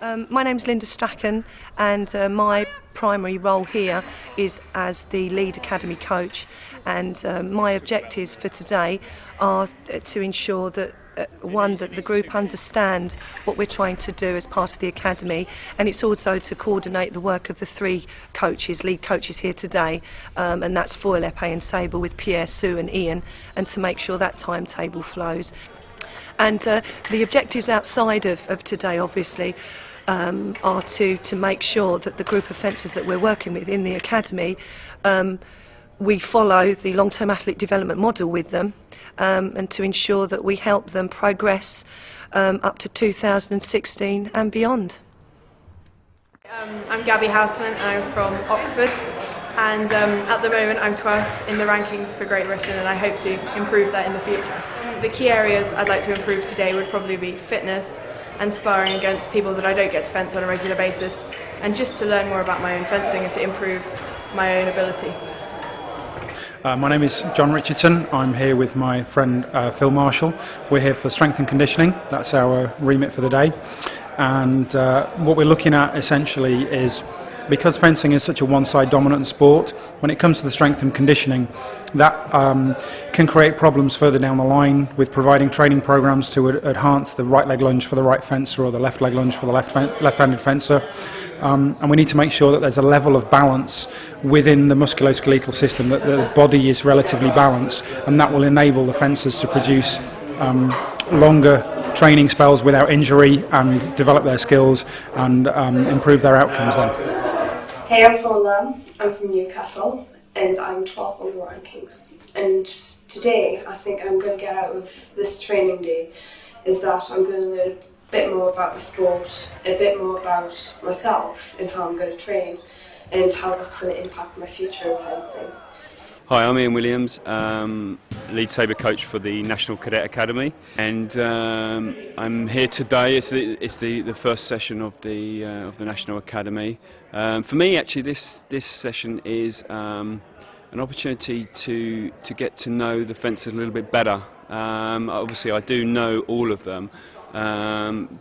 My name's Linda Strachan, and my primary role here is as the lead academy coach, and my objectives for today are to ensure that that the group understand what we're trying to do as part of the academy, and it's also to coordinate the work of the three lead coaches here today, and that's Foyle, Epée and Sable, with Pierre, Sue and Ian, and to make sure that timetable flows. And the objectives outside of today, obviously, are to make sure that the group of fencers that we're working with in the academy, we follow the long-term athlete development model with them, and to ensure that we help them progress up to 2016 and beyond. I'm Gabby Houseman, I'm from Oxford, and at the moment I'm 12th in the rankings for Great Britain, and I hope to improve that in the future. The key areas I'd like to improve today would probably be fitness and sparring against people that I don't get to fence on a regular basis, and just to learn more about my own fencing and to improve my own ability. My name is John Richardson. I'm here with my friend Phil Marshall. We're here for strength and conditioning. That's our remit for the day. And what we're looking at essentially is, because fencing is such a one-side dominant sport, when it comes to the strength and conditioning, that can create problems further down the line with providing training programs to enhance the right leg lunge for the right fencer or the left leg lunge for the left-handed fencer. And we need to make sure that there's a level of balance within the musculoskeletal system, that the body is relatively balanced, and that will enable the fencers to produce longer training spells without injury and develop their skills and improve their outcomes then. Hey, I'm Fawn Lamb. I'm from Newcastle and I'm 12th on the rankings. And today I think I'm going to get out of this training day is that I'm going to learn a bit more about my sport, a bit more about myself and how I'm going to train and how that's going to impact my future in fencing. Hi, I'm Ian Williams, lead sabre coach for the National Cadet Academy, and I'm here today. It's the first session of the National Academy. For me, actually, this session is an opportunity to get to know the fencers a little bit better. Obviously, I do know all of them,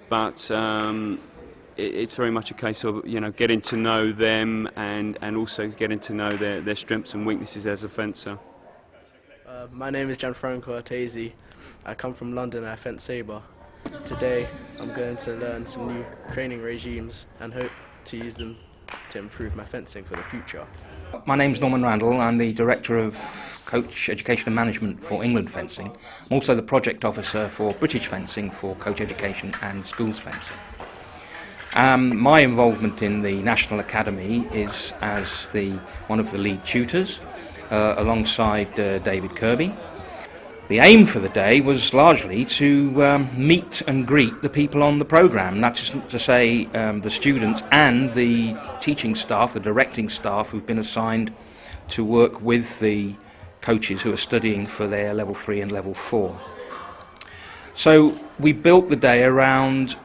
but it's very much a case of getting to know them and also getting to know their strengths and weaknesses as a fencer. My name is Gianfranco Artesi. I come from London and I fence sabre. Today I'm going to learn some new training regimes and hope to use them to improve my fencing for the future. My name's Norman Randall. I'm the Director of Coach Education and Management for England Fencing. I'm also the Project Officer for British Fencing for Coach Education and Schools Fencing. My involvement in the National Academy is as one of the lead tutors alongside David Kirby. The aim for the day was largely to meet and greet the people on the programme, that's to say the students and the teaching staff, the directing staff who've been assigned to work with the coaches who are studying for their level 3 and level 4. So we built the day around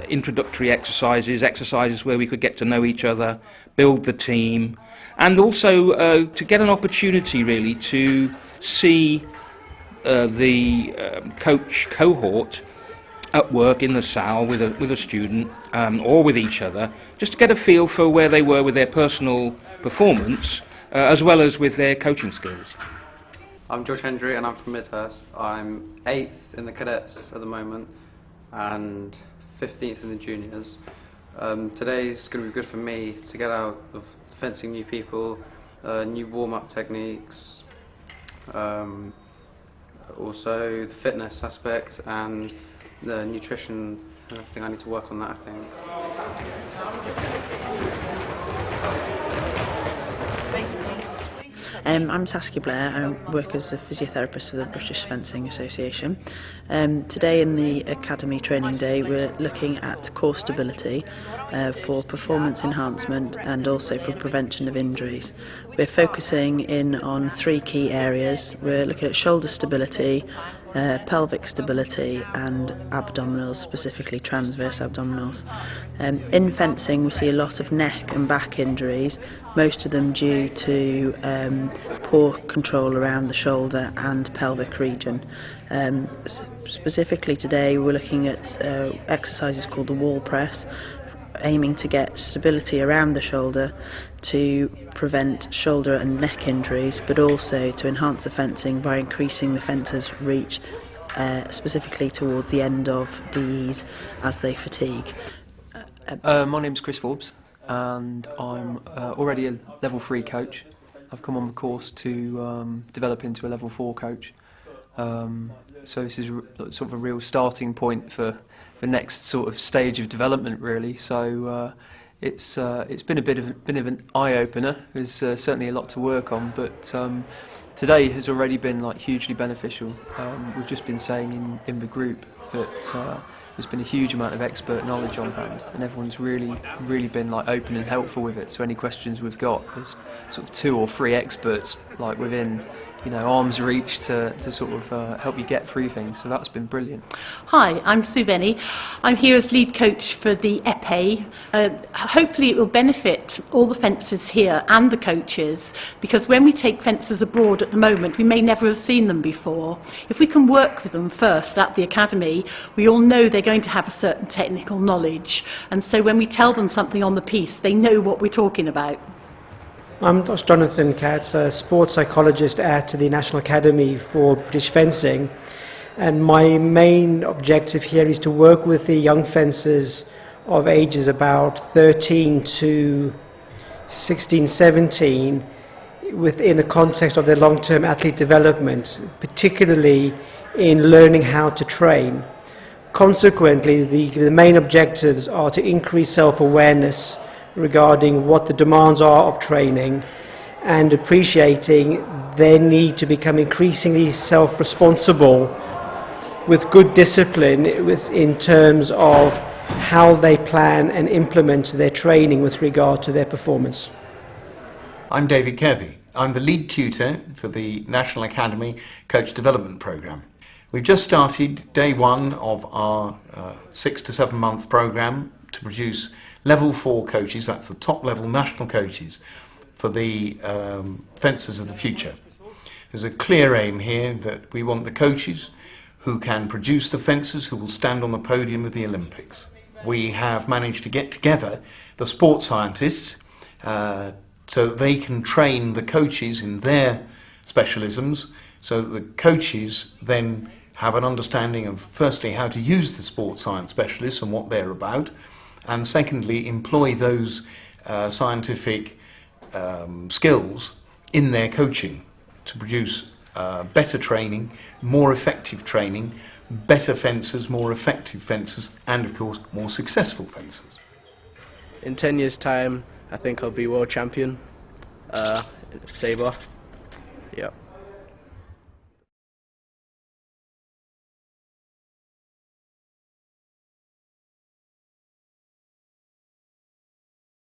introductory exercises where we could get to know each other, build the team, and also to get an opportunity really to see the coach cohort at work in the SAL with a student or with each other, just to get a feel for where they were with their personal performance as well as with their coaching skills. I'm George Hendry and I'm from Midhurst. I'm 8th in the cadets at the moment and 15th in the juniors. Today is going to be good for me to get out of fencing new people, new warm-up techniques, also the fitness aspect and the nutrition. I think I need to work on that, I think. I'm Saskia Blair. I work as a physiotherapist for the British Fencing Association. Today in the Academy Training Day we're looking at core stability for performance enhancement and also for prevention of injuries. We're focusing in on 3 key areas. We're looking at shoulder stability, pelvic stability and abdominals, specifically transverse abdominals. In fencing we see a lot of neck and back injuries, most of them due to poor control around the shoulder and pelvic region. Specifically today we're looking at exercises called the wall press, aiming to get stability around the shoulder to prevent shoulder and neck injuries, but also to enhance the fencing by increasing the fencer's reach, specifically towards the end of DEs as they fatigue. My name's Chris Forbes, and I'm already a level 3 coach. I've come on the course to develop into a level 4 coach. So this is sort of a real starting point for the next sort of stage of development, really. So it's been a bit of an eye-opener. There's certainly a lot to work on, but today has already been like hugely beneficial. We've just been saying in the group that there's been a huge amount of expert knowledge on hand, and everyone's really been like open and helpful with it. So any questions we've got, there's sort of 2 or 3 experts like within, you know, arm's reach to sort of help you get through things. So that's been brilliant. Hi, I'm Sue Benny. I'm here as lead coach for the BFA. Hopefully it will benefit all the fencers here and the coaches, because when we take fencers abroad at the moment, we may never have seen them before. If we can work with them first at the academy, we all know they're going to have a certain technical knowledge, and so when we tell them something on the piece, they know what we're talking about. I'm Dr. Jonathan Katz, a sports psychologist at the National Academy for British Fencing, and my main objective here is to work with the young fencers of ages about 13 to 16, 17 within the context of their long-term athlete development, particularly in learning how to train. Consequently, the main objectives are to increase self-awareness regarding what the demands are of training and appreciating their need to become increasingly self-responsible with good discipline in terms of how they plan and implement their training with regard to their performance. I'm David Kirby. I'm the lead tutor for the National Academy Coach Development Programme. We've just started day 1 of our 6 to 7 month programme to produce level 4 coaches, that's the top level national coaches, for the fencers of the future. There's a clear aim here that we want the coaches who can produce the fencers who will stand on the podium of the Olympics. We have managed to get together the sports scientists so that they can train the coaches in their specialisms, so that the coaches then have an understanding of, firstly, how to use the sports science specialists and what they're about, and secondly, employ those scientific skills in their coaching to produce better training, more effective training, better fencers, more effective fencers, and of course more successful fencers. In 10 years' time, I think I'll be world champion, sabre. Yeah.